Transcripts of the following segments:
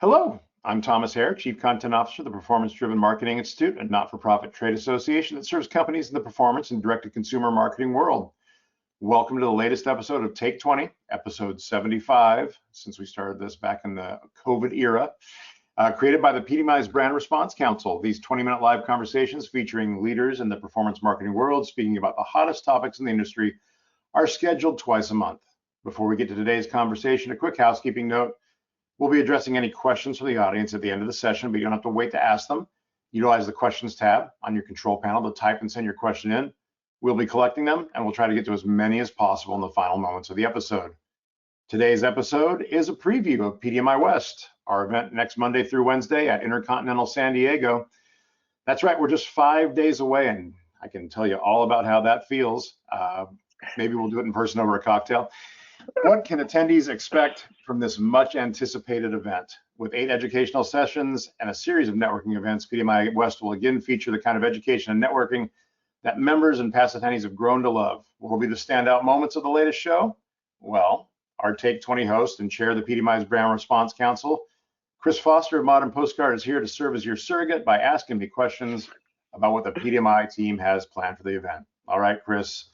Hello, I'm Thomas Haire, Chief Content Officer of the Performance Driven Marketing Institute, a not-for-profit trade association that serves companies in the performance and direct-to-consumer marketing world. Welcome to the latest episode of Take 20, episode 75, since we started this back in the COVID era, created by the PDMI's Brand Response Council. These 20-minute live conversations featuring leaders in the performance marketing world speaking about the hottest topics in the industry are scheduled twice a month. Before we get to today's conversation, a quick housekeeping note. We'll be addressing any questions from the audience at the end of the session, but you don't have to wait to ask them. Utilize the questions tab on your control panel to type and send your question in. We'll be collecting them, and we'll try to get to as many as possible in the final moments of the episode. Today's episode is a preview of PDMI West, our event next Monday through Wednesday at InterContinental San Diego. That's right, we're just 5 days away, and I can tell you all about how that feels. Maybe we'll do it in person over a cocktail. What can attendees expect from this much anticipated event? With 8 educational sessions and a series of networking events, PDMI West will again feature the kind of education and networking that members and past attendees have grown to love. What will be the standout moments of the latest show? Well, our Take 20 host and chair of the PDMI's Brand Response Council, Chris Foster of Modern Postcard, is here to serve as your surrogate by asking me questions about what the PDMI team has planned for the event. All right, Chris,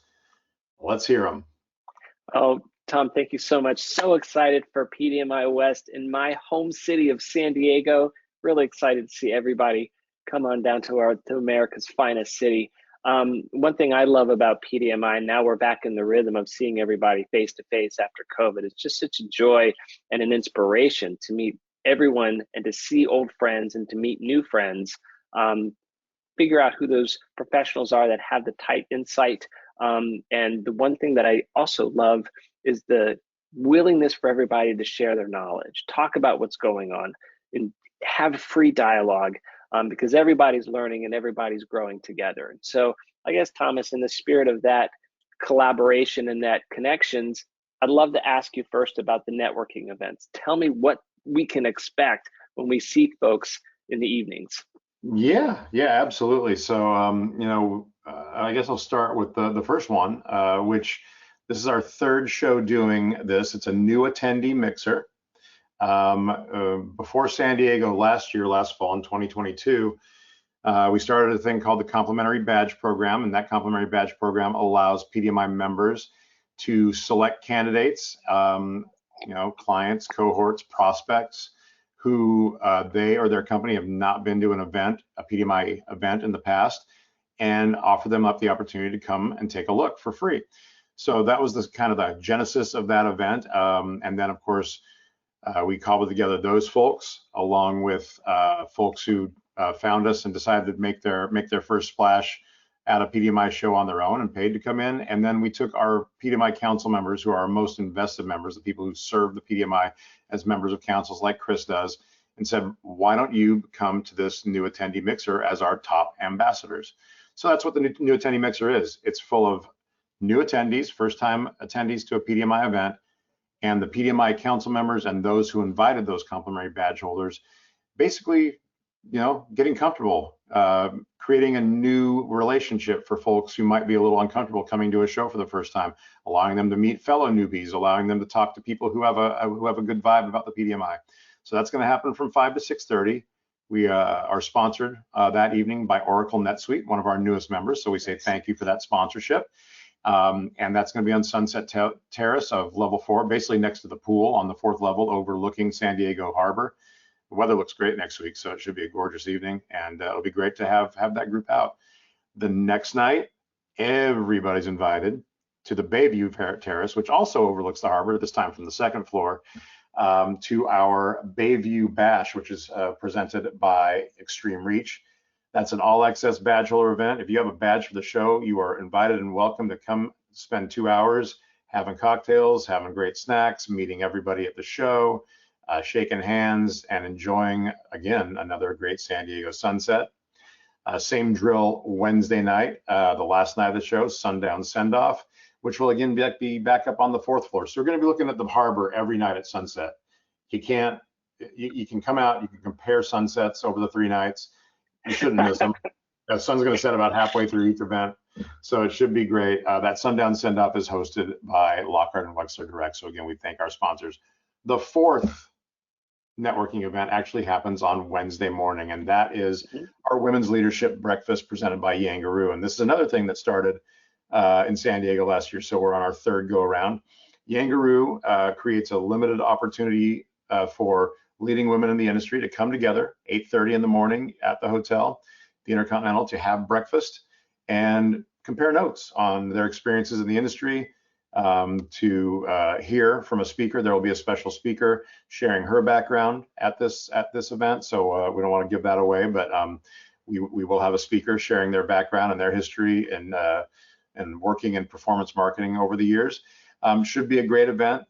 let's hear them. Oh, Tom, thank you so much. So excited for PDMI West in my home city of San Diego. Really excited to see everybody come on down to America's finest city. One thing I love about PDMI, now we're back in the rhythm of seeing everybody face to face after COVID. It's just such a joy and an inspiration to meet everyone and to see old friends and to meet new friends. Figure out who those professionals are that have the tight insight. And the one thing that I also love is the willingness for everybody to share their knowledge, talk about what's going on, and have free dialogue, because everybody's learning and everybody's growing together. And so I guess, Thomas, in the spirit of that collaboration and that connections, I'd love to ask you first about the networking events. Tell me what we can expect when we see folks in the evenings. Yeah, absolutely. So, I guess I'll start with the first one, which this is our third show doing this. It's a new attendee mixer. Before San Diego last fall in 2022, we started a thing called the Complimentary Badge Program, and that Complimentary Badge Program allows PDMI members to select candidates, clients, cohorts, prospects, who they or their company have not been to an event, a PDMI event in the past, and offer them up the opportunity to come and take a look for free. So that was the kind of the genesis of that event. And then, of course, we cobbled together those folks along with folks who found us and decided to make their first splash at a PDMI show on their own and paid to come in. And then we took our PDMI council members, who are our most invested members, the people who serve the PDMI as members of councils like Chris does, and said, why don't you come to this new attendee mixer as our top ambassadors? So that's what the new attendee mixer is. It's full of new attendees, first-time attendees to a PDMI event, and the PDMI council members and those who invited those complimentary badge holders, basically, getting comfortable, creating a new relationship for folks who might be a little uncomfortable coming to a show for the first time, allowing them to meet fellow newbies, allowing them to talk to people who have a good vibe about the PDMI. So that's going to happen from 5 to 6:30. We are sponsored that evening by Oracle NetSuite, one of our newest members. So we say thank you for that sponsorship. And that's going to be on Sunset Terrace of level 4, basically next to the pool on the 4th level, overlooking San Diego Harbor. The weather looks great next week, so it should be a gorgeous evening, and it'll be great to have that group out. The next night, everybody's invited to the Bayview Terrace, which also overlooks the harbor, this time from the 2nd floor, to our Bayview Bash, which is presented by Extreme Reach. That's an all-access badge holder event. If you have a badge for the show, you are invited and welcome to come spend 2 hours having cocktails, having great snacks, meeting everybody at the show, shaking hands, and enjoying, again, another great San Diego sunset. Same drill Wednesday night, the last night of the show, sundown send-off, which will again be back up on the 4th floor. So we're going to be looking at the harbor every night at sunset. You can come out, you can compare sunsets over the 3 nights. You shouldn't miss them. The sun's going to set about halfway through each event, so it should be great. That sundown send-off is hosted by Lockhart and Wexler Direct. So again, we thank our sponsors. The 4th networking event actually happens on Wednesday morning, and that is Mhm. our Women's Leadership Breakfast presented by Yangaroo. And this is another thing that started in San Diego last year, so we're on our third go around. Yangaroo creates a limited opportunity for leading women in the industry to come together 8:30 in the morning at the hotel, the InterContinental, to have breakfast and compare notes on their experiences in the industry, to hear from a speaker. There will be a special speaker sharing her background at this event. So we don't want to give that away, but we will have a speaker sharing their background and their history and working in performance marketing over the years. Should be a great event.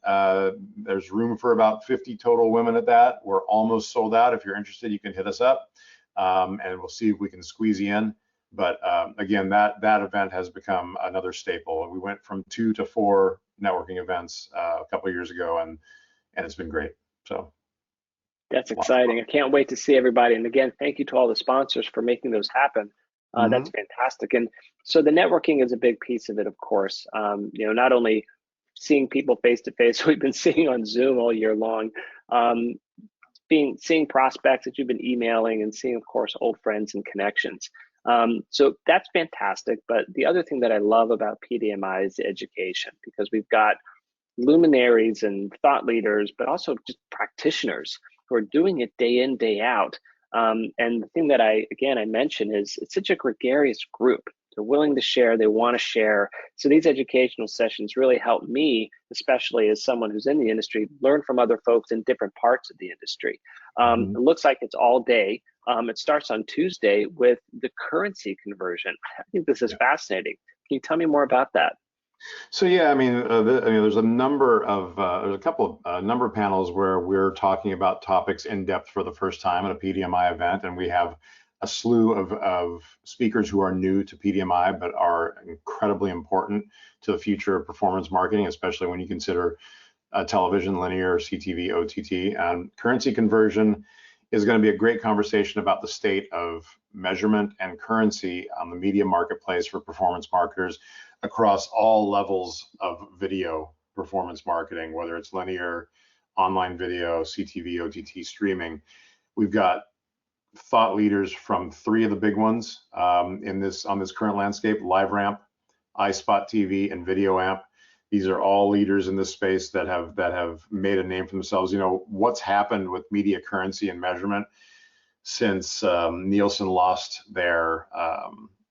There's room for about 50 total women at that. We're almost sold out. If you're interested, you can hit us up, and we'll see if we can squeeze you in. But again, that event has become another staple. We went from 2 to 4 networking events a couple of years ago, and it's been great. So that's exciting. I can't wait to see everybody. And again, thank you to all the sponsors for making those happen. That's fantastic. And so the networking is a big piece of it, of course. Not only seeing people face to face, we've been seeing on Zoom all year long, seeing prospects that you've been emailing, and seeing, of course, old friends and connections. So that's fantastic. But the other thing that I love about PDMI is the education, because we've got luminaries and thought leaders, but also just practitioners who are doing it day in, day out. And the thing that I mentioned is it's such a gregarious group. They're willing to share, they want to share. So these educational sessions really help me, especially as someone who's in the industry, learn from other folks in different parts of the industry. It looks like it's all day. It starts on Tuesday with the currency conversion. I think this is fascinating. Can you tell me more about that? So yeah, I mean, there's a number of number of panels where we're talking about topics in depth for the first time at a PDMI event, and we have a slew of speakers who are new to PDMI but are incredibly important to the future of performance marketing, especially when you consider television, linear, CTV, OTT. And currency conversion is going to be a great conversation about the state of measurement and currency on the media marketplace for performance marketers across all levels of video performance marketing, whether it's linear, online video, CTV, OTT, streaming. We've got thought leaders from 3 of the big ones on this current landscape: LiveRamp, iSpot TV, and VideoAmp. These are all leaders in this space that have made a name for themselves. What's happened with media currency and measurement since Nielsen lost their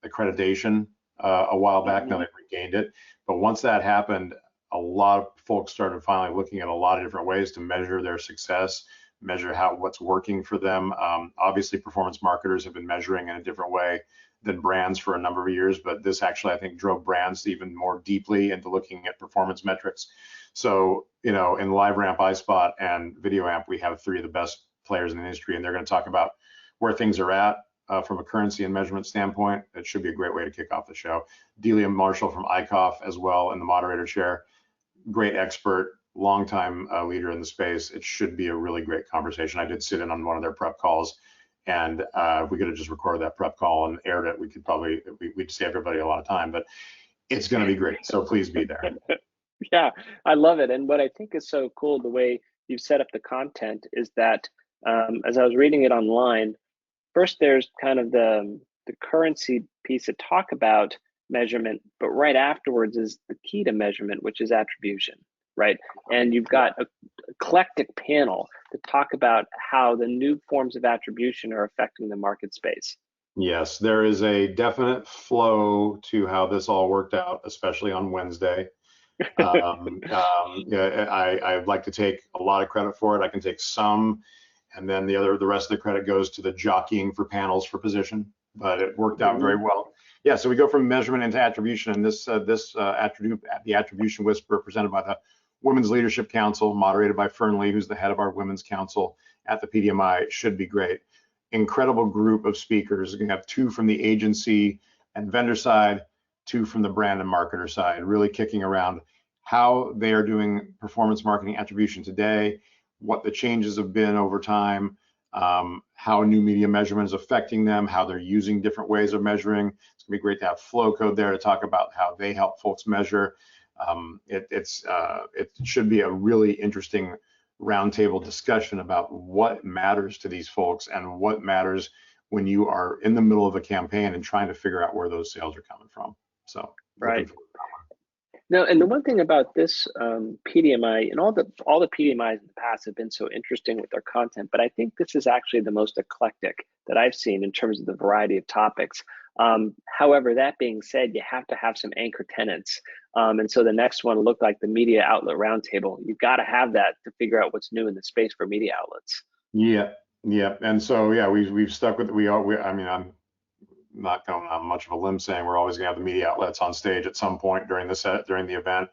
accreditation a while back. Now they've regained it, but once that happened, a lot of folks started finally looking at a lot of different ways to measure their success, measure what's working for them. Obviously, performance marketers have been measuring in a different way than brands for a number of years, but this actually, I think, drove brands even more deeply into looking at performance metrics. So, in LiveRamp, iSpot, and VideoAmp, we have 3 of the best players in the industry, and they're going to talk about where things are at from a currency and measurement standpoint. It should be a great way to kick off the show. Delia Marshall from ICOF as well in the moderator chair, great expert, longtime leader in the space. It should be a really great conversation. I did sit in on one of their prep calls, and if we could have just recorded that prep call and aired it, we'd save everybody a lot of time, but it's going to be great. So please be there. Yeah, I love it. And what I think is so cool, the way you've set up the content, is that as I was reading it online, first there's kind of the currency piece to talk about measurement, but right afterwards is the key to measurement, which is attribution, right? And you've got an eclectic panel to talk about how the new forms of attribution are affecting the market space. Yes, there is a definite flow to how this all worked out, especially on Wednesday. I'd like to take a lot of credit for it. I can take some, and then the rest of the credit goes to the jockeying for panels for position, but it worked out very well. Yeah, so we go from measurement into attribution, and the Attribution Whisperer presented by the Women's Leadership Council, moderated by Fern Lee, who's the head of our Women's Council at the PDMI, should be great. Incredible group of speakers. We're gonna have 2 from the agency and vendor side, 2 from the brand and marketer side, really kicking around how they are doing performance marketing attribution today, what the changes have been over time, how new media measurement is affecting them, how they're using different ways of measuring. It's gonna be great to have Flow Code there to talk about how they help folks measure. It should be a really interesting roundtable discussion about what matters to these folks and what matters when you are in the middle of a campaign and trying to figure out where those sales are coming from. So right. Now, and the one thing about this PDMI, and all the PDMIs in the past have been so interesting with their content, but I think this is actually the most eclectic that I've seen in terms of the variety of topics. However, that being said, you have to have some anchor tenants. And so the next one looked like the media outlet roundtable. You've got to have that to figure out what's new in the space for media outlets. Yeah, yeah, and so yeah, we've stuck with I mean, I'm not going on much of a limb saying we're always going to have the media outlets on stage at some point during the event.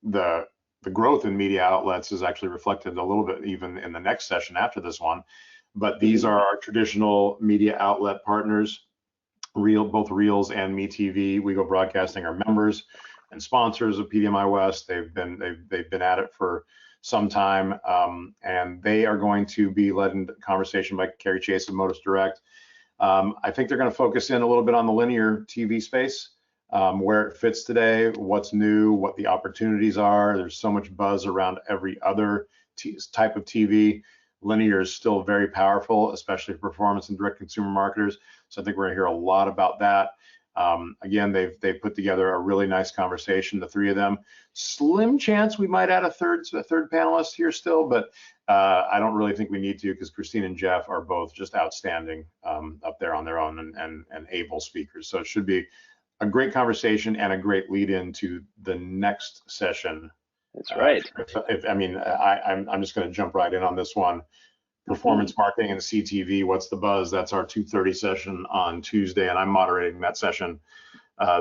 The growth in media outlets is actually reflected a little bit even in the next session after this one. But these are our traditional media outlet partners, both Reels and MeTV. We Go Broadcasting are members and sponsors of PDMI West. They've been at it for some time, and they are going to be led in conversation by Carrie Chase of Modus Direct. I think they're going to focus in a little bit on the linear TV space, where it fits today, what's new, what the opportunities are. There's so much buzz around every other type of TV. Linear is still very powerful, especially for performance and direct consumer marketers. So I think we're going to hear a lot about that. Again, they've put together a really nice conversation, the three of them. Slim chance we might add a third panelist here still, but I don't really think we need to, because Christine and Jeff are both just outstanding up there on their own and able speakers. So it should be a great conversation and a great lead into the next session. That's right. I'm just going to jump right in on this one. Performance marketing and CTV, what's the buzz? That's our 2:30 session on Tuesday, and I'm moderating that session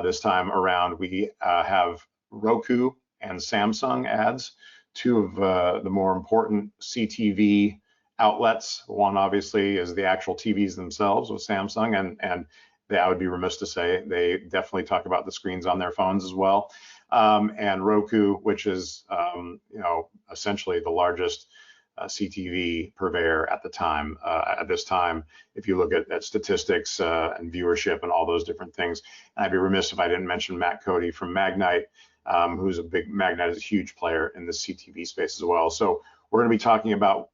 this time around. We have Roku and Samsung ads, two of the more important CTV outlets. One obviously is the actual TVs themselves with Samsung, and I would be remiss to say they definitely talk about the screens on their phones as well. And Roku, which is essentially the largest CTV purveyor at this time, if you look at statistics and viewership and all those different things. And I'd be remiss if I didn't mention Matt Cody from Magnite, who's Magnite is a huge player in the CTV space as well. So we're going to be talking about,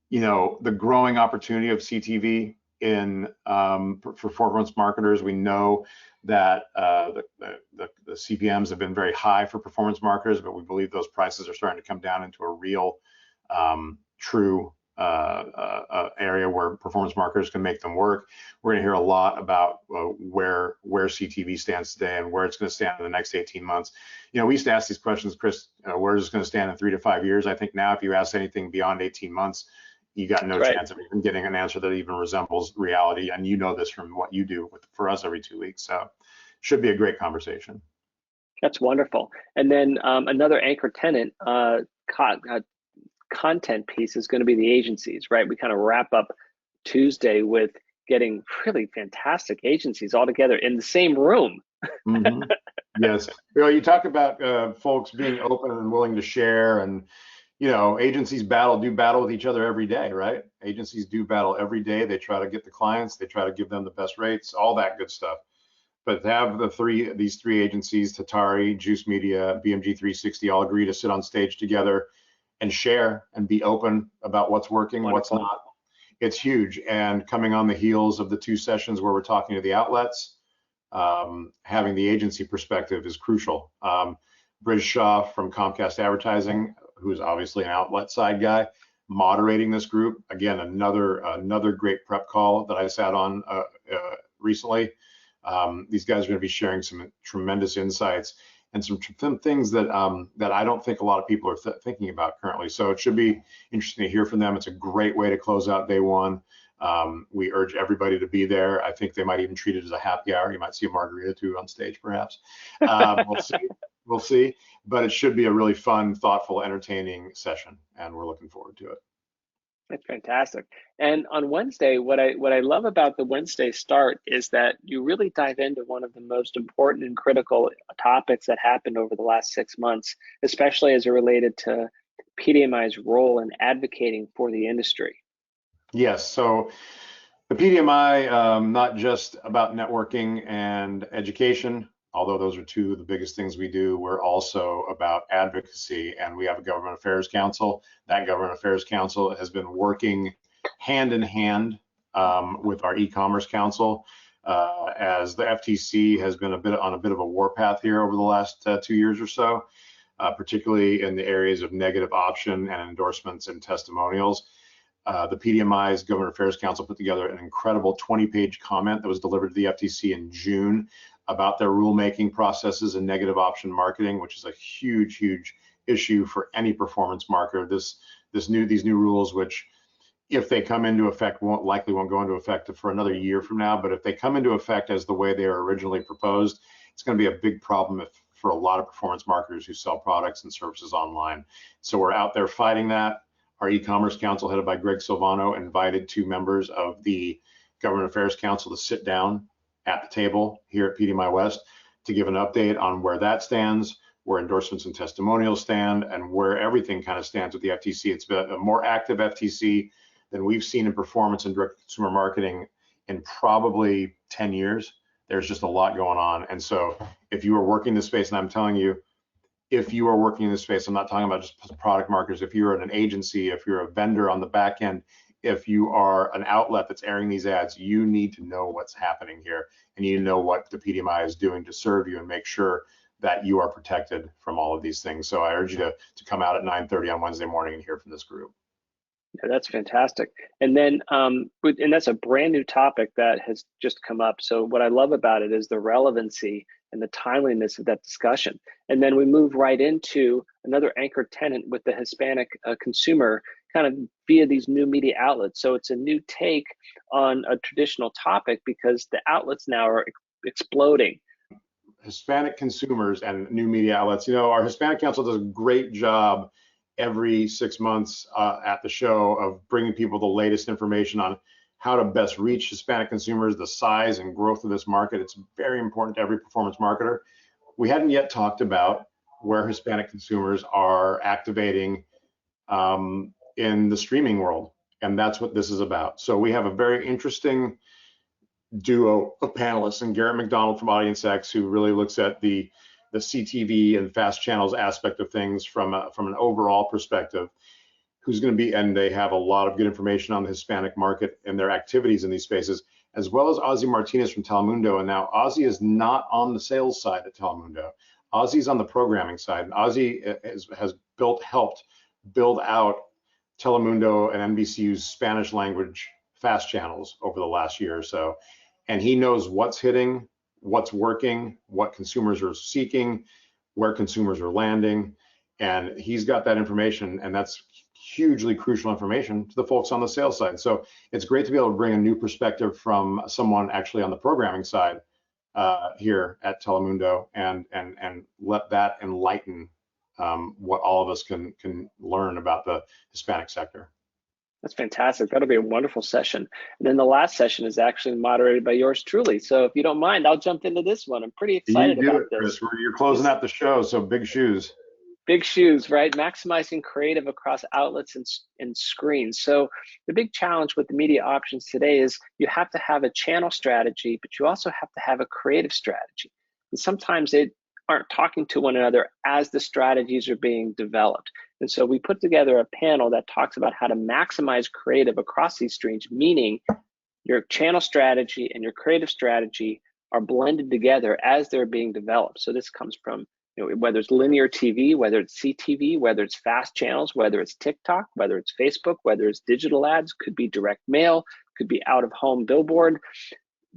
the growing opportunity of CTV in performance marketers. We know that the CPMs have been very high for performance marketers, but we believe those prices are starting to come down into a real true area where performance marketers can make them work. We're going to hear a lot about where CTV stands today and where it's going to stand in the next 18 months. We used to ask these questions, Chris, where is it going to stand in 3 to 5 years? I think now if you ask anything beyond 18 months, you got no chance of even getting an answer that even resembles reality. And this from what you do for us every 2 weeks. So should be a great conversation. That's wonderful. And then another anchor tenant content piece is going to be the agencies, right? We kind of wrap up Tuesday with getting really fantastic agencies all together in the same room. Mm-hmm. Yes. You talk about folks being open and willing to share, and agencies do battle with each other every day, right? Agencies do battle every day. They try to get the clients, they try to give them the best rates, all that good stuff. But to have these three agencies, Tatari, Juice Media, BMG 360, all agree to sit on stage together and share and be open about what's working, wonderful. What's not, it's huge. And coming on the heels of the 2 sessions where we're talking to the outlets, having the agency perspective is crucial. Briz Shaw from Comcast Advertising, who's obviously an outlet side guy, moderating this group. Again, another great prep call that I sat on recently. These guys are going to be sharing some tremendous insights and some things that I don't think a lot of people are thinking about currently. So it should be interesting to hear from them. It's a great way to close out day one. We urge everybody to be there. I think they might even treat it as a happy hour. You might see a margarita too on stage, perhaps. We'll see. But it should be a really fun, thoughtful, entertaining session, and we're looking forward to it. That's fantastic. And on Wednesday, what I love about the Wednesday start is that you really dive into one of the most important and critical topics that happened over the last 6 months, especially as it related to PDMI's role in advocating for the industry. Yes. So the PDMI, not just about networking and education, although those are two of the biggest things we do, we're also about advocacy, and we have a Government Affairs Council. That Government Affairs Council has been working hand in hand with our e-commerce council, as the FTC has been on a bit of a warpath here over the last 2 years or so, particularly in the areas of negative option and endorsements and testimonials. The PDMI's Government Affairs Council put together an incredible 20-page comment that was delivered to the FTC in June about their rulemaking processes and negative option marketing, which is a huge, huge issue for any performance marketer. These new rules, which if they come into effect, likely won't go into effect for another year from now, but if they come into effect as the way they were originally proposed, it's going to be a big problem for a lot of performance marketers who sell products and services online. So we're out there fighting that. Our e-commerce council, headed by Greg Silvano, invited 2 members of the Government Affairs Council to sit down at the table here at PDMI West to give an update on where that stands, where endorsements and testimonials stand, and where everything kind of stands with the FTC. It's been a more active FTC than we've seen in performance and direct consumer marketing in probably 10 years. There's just a lot going on. And so if you are working this space, and I'm telling you, if you are working in this space, I'm not talking about just product marketers. If you're an agency, if you're a vendor on the back end, if you are an outlet that's airing these ads, you need to know what's happening here, and you know what the PDMI is doing to serve you and make sure that you are protected from all of these things. So I urge you to come out at 9:30 on Wednesday morning and hear from this group. Yeah, that's fantastic. And then, and that's a brand new topic that has just come up. So what I love about it is the relevancy and the timeliness of that discussion. And then we move right into another anchor tenant with the Hispanic consumer, kind of via these new media outlets. So it's a new take on a traditional topic because the outlets now are exploding. Hispanic consumers and new media outlets. You know, our Hispanic Council does a great job every 6 months at the show of bringing people the latest information on how to best reach Hispanic consumers, the size and growth of this market. It's very important to every performance marketer. We hadn't yet talked about where Hispanic consumers are activating in the streaming world, and that's what this is about. So we have a very interesting duo of panelists, and Garrett McDonald from Audience X, who really looks at the CTV and fast channels aspect of things from an overall perspective, who's going to be, and they have a lot of good information on the Hispanic market and their activities in these spaces, as well as Ozzy Martinez from Telemundo. And now Ozzy is not on the sales side at Telemundo. Ozzy's on the programming side. And Ozzy has helped build out Telemundo and NBCU's Spanish language fast channels over the last year or so. And he knows what's hitting, what's working, what consumers are seeking, where consumers are landing, and he's got that information, and that's hugely crucial information to the folks on the sales side. So it's great to be able to bring a new perspective from someone actually on the programming side here at Telemundo, and let that enlighten what all of us can learn about the Hispanic sector. That's fantastic. That'll be a wonderful session. And then the last session is actually moderated by yours truly. So if you don't mind, I'll jump into this one. I'm pretty excited about this. Chris. You're closing out the show, so big shoes. Big shoes, right? Maximizing creative across outlets and screens. So the big challenge with the media options today is you have to have a channel strategy, but you also have to have a creative strategy. And sometimes they aren't talking to one another as the strategies are being developed. And so we put together a panel that talks about how to maximize creative across these streams, meaning your channel strategy and your creative strategy are blended together as they're being developed. So this comes from, you know, whether it's linear TV, whether it's CTV, whether it's fast channels, whether it's TikTok, whether it's Facebook, whether it's digital ads, could be direct mail, could be out of home billboard.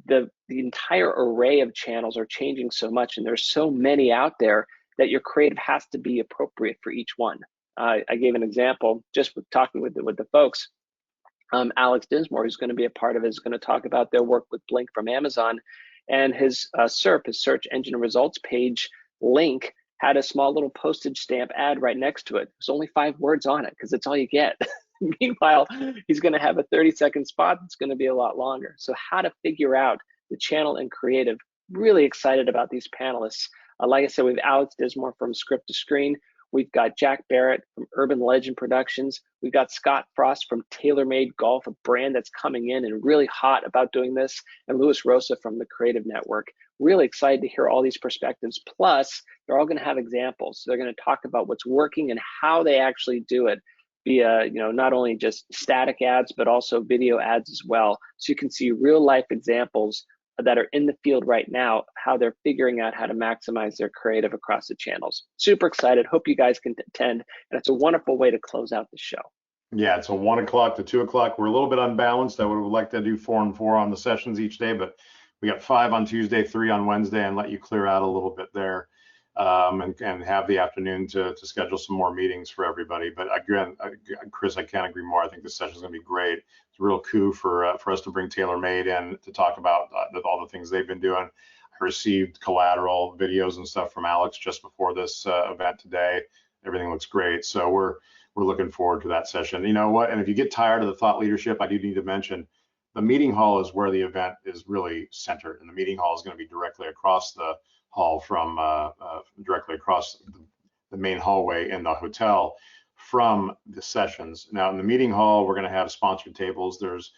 The entire array of channels are changing so much, and there's so many out there that your creative has to be appropriate for each one. I gave an example just with talking with the folks. Alex Dinsmore, who's going to be a part of it, is going to talk about their work with Blink from Amazon, and his SERP, his search engine results page link, had a small little postage stamp ad right next to it. There's only 5 words on it because it's all you get. Meanwhile, he's going to have a 30-second spot that's going to be a lot longer. So how to figure out the channel and creative. Really excited about these panelists. Like I said, we have Alex Dinsmore from Script to Screen. We've got Jack Barrett from Urban Legend Productions. We've got Scott Frost from TaylorMade Golf, a brand that's coming in and really hot about doing this, and Louis Rosa from the Creative Network. Really excited to hear all these perspectives. Plus, they're all going to have examples. So they're going to talk about what's working and how they actually do it via, not only just static ads, but also video ads as well. So you can see real life examples that are in the field right now, how they're figuring out how to maximize their creative across the channels. Super excited. Hope you guys can attend. And it's a wonderful way to close out the show. Yeah, it's a 1 o'clock to 2 o'clock. We're a little bit unbalanced. I would like to do 4 and 4 on the sessions each day, but we got 5 on Tuesday, 3 on Wednesday, and let you clear out a little bit there, and have the afternoon to schedule some more meetings for everybody. But again, Chris, I can't agree more. I think this session is going to be great. It's a real coup for us to bring TaylorMade in to talk about all the things they've been doing. I received collateral videos and stuff from Alex just before this event today. Everything looks great. So we're looking forward to that session. You know what? And if you get tired of the thought leadership, I do need to mention the meeting hall is where the event is really centered, and the meeting hall is going to be directly across the hall from directly across the main hallway in the hotel from the sessions. Now in the meeting hall, we're going to have sponsored tables. There's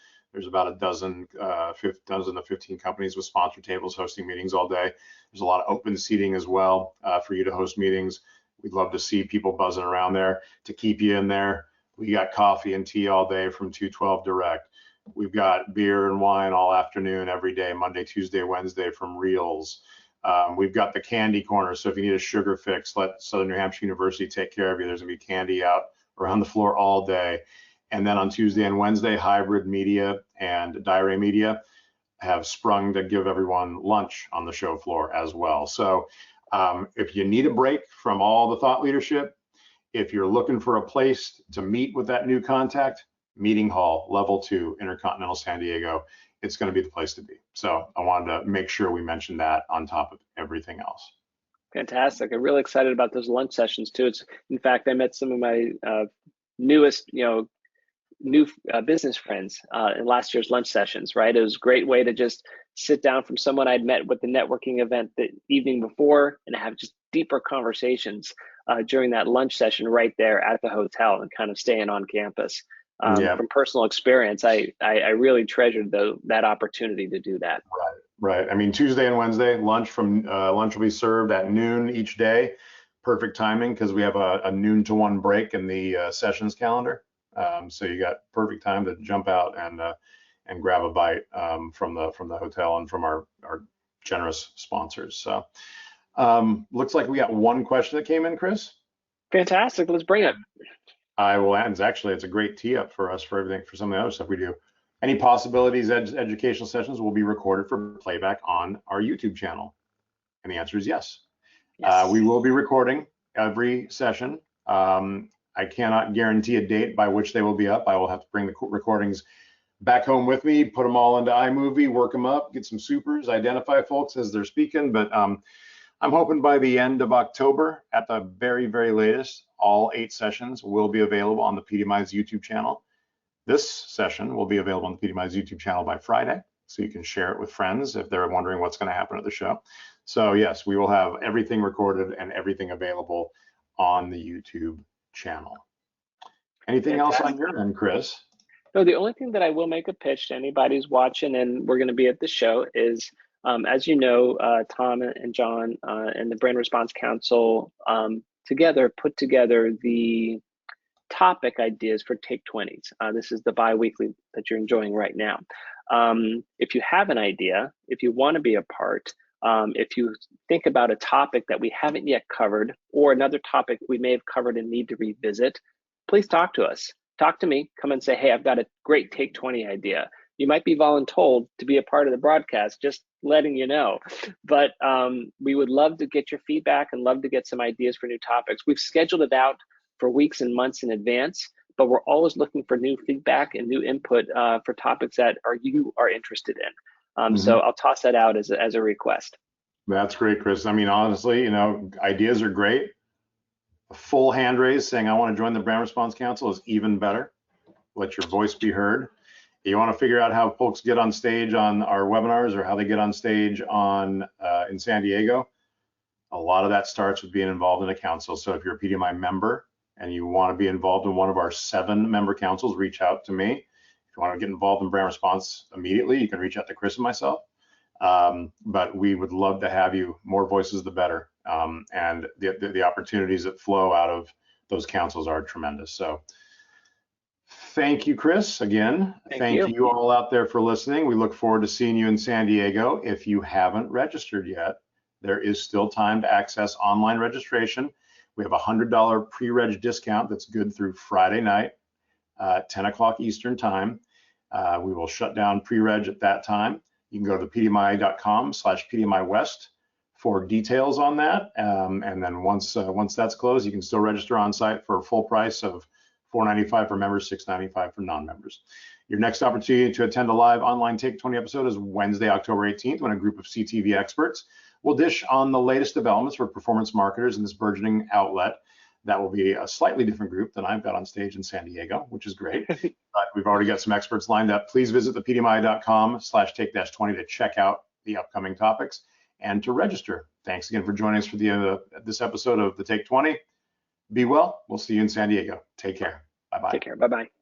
about a dozen to 15 companies with sponsored tables hosting meetings all day. There's a lot of open seating as well for you to host meetings. We'd love to see people buzzing around there to keep you in there. We got coffee and tea all day from 212 Direct. We've got beer and wine all afternoon, every day, Monday, Tuesday, Wednesday from Reels. We've got the candy corner. So if you need a sugar fix, let Southern New Hampshire University take care of you. There's gonna be candy out around the floor all day. And then on Tuesday and Wednesday, Hybrid Media and Dire Media have sprung to give everyone lunch on the show floor as well. So if you need a break from all the thought leadership, if you're looking for a place to meet with that new contact, Meeting Hall, Level 2, InterContinental San Diego, it's going to be the place to be. So I wanted to make sure we mentioned that on top of everything else. Fantastic. I'm really excited about those lunch sessions too. In fact, I met some of my newest, new business friends in last year's lunch sessions, right? It was a great way to just sit down from someone I'd met with the networking event the evening before and have just deeper conversations during that lunch session right there at the hotel and kind of staying on campus. From personal experience, I really treasured that opportunity to do that. Right. I mean, Tuesday and Wednesday, lunch will be served at noon each day. Perfect timing because we have a noon to 1 break in the sessions calendar. So you got perfect time to jump out and grab a bite from the hotel and from our generous sponsors. So looks like we got one question that came in, Chris. Fantastic. Let's bring it. I will end. Actually, it's a great tee up for us for everything, for some of the other stuff we do. Any possibilities educational sessions will be recorded for playback on our YouTube channel? And the answer is yes. We will be recording every session. I cannot guarantee a date by which they will be up. I will have to bring the recordings back home with me, put them all into iMovie, work them up, get some supers, identify folks as they're speaking. But I'm hoping by the end of October, at the very, very latest, all 8 sessions will be available on the PDMI's YouTube channel. This session will be available on the PDMI's YouTube channel by Friday, so you can share it with friends if they're wondering what's going to happen at the show. So yes, we will have everything recorded and everything available on the YouTube channel. Anything else on your end, Chris? No, the only thing that I will make a pitch to anybody who's watching and we're going to be at the show is, as you know, Tom and John and the Brand Response Council together put together the topic ideas for Take 20s. This is the bi-weekly that you're enjoying right now. If you have an idea, if you want to be a part, if you think about a topic that we haven't yet covered or another topic we may have covered and need to revisit, please talk to us. Talk to me, come and say, hey, I've got a great Take 20 idea. You might be voluntold to be a part of the broadcast, just letting you know. But we would love to get your feedback and love to get some ideas for new topics. We've scheduled it out for weeks and months in advance, but we're always looking for new feedback and new input for topics that you are interested in. So I'll toss that out as a request. That's great, Chris. I mean, honestly, ideas are great. A full hand raise saying I want to join the Brand Response Council is even better. Let your voice be heard. You want to figure out how folks get on stage on our webinars or how they get on stage in San Diego. A lot of that starts with being involved in a council. So if you're a PDMI member and you want to be involved in one of our 7 member councils, reach out to me. If you want to get involved in Brand Response immediately, you can reach out to Chris and myself. But we would love to have you. More voices, the better. And the opportunities that flow out of those councils are tremendous. So thank you, Chris. Again, thank you all out there for listening. We look forward to seeing you in San Diego. If you haven't registered yet, there is still time to access online registration. We have a $100 pre-reg discount that's good through Friday night, 10 o'clock Eastern time. We will shut down pre-reg at that time. You can go to thepdmi.com/pdmiwest for details on that. And then once that's closed, you can still register on site for a full price of $495 for members, $695 for non-members. Your next opportunity to attend a live online Take 20 episode is Wednesday, October 18th, when a group of CTV experts will dish on the latest developments for performance marketers in this burgeoning outlet. That will be a slightly different group than I've got on stage in San Diego, which is great. But we've already got some experts lined up. Please visit thepdmi.com/take-20 to check out the upcoming topics and to register. Thanks again for joining us for this episode of the Take 20. Be well. We'll see you in San Diego. Take care. Bye-bye. Take care. Bye-bye.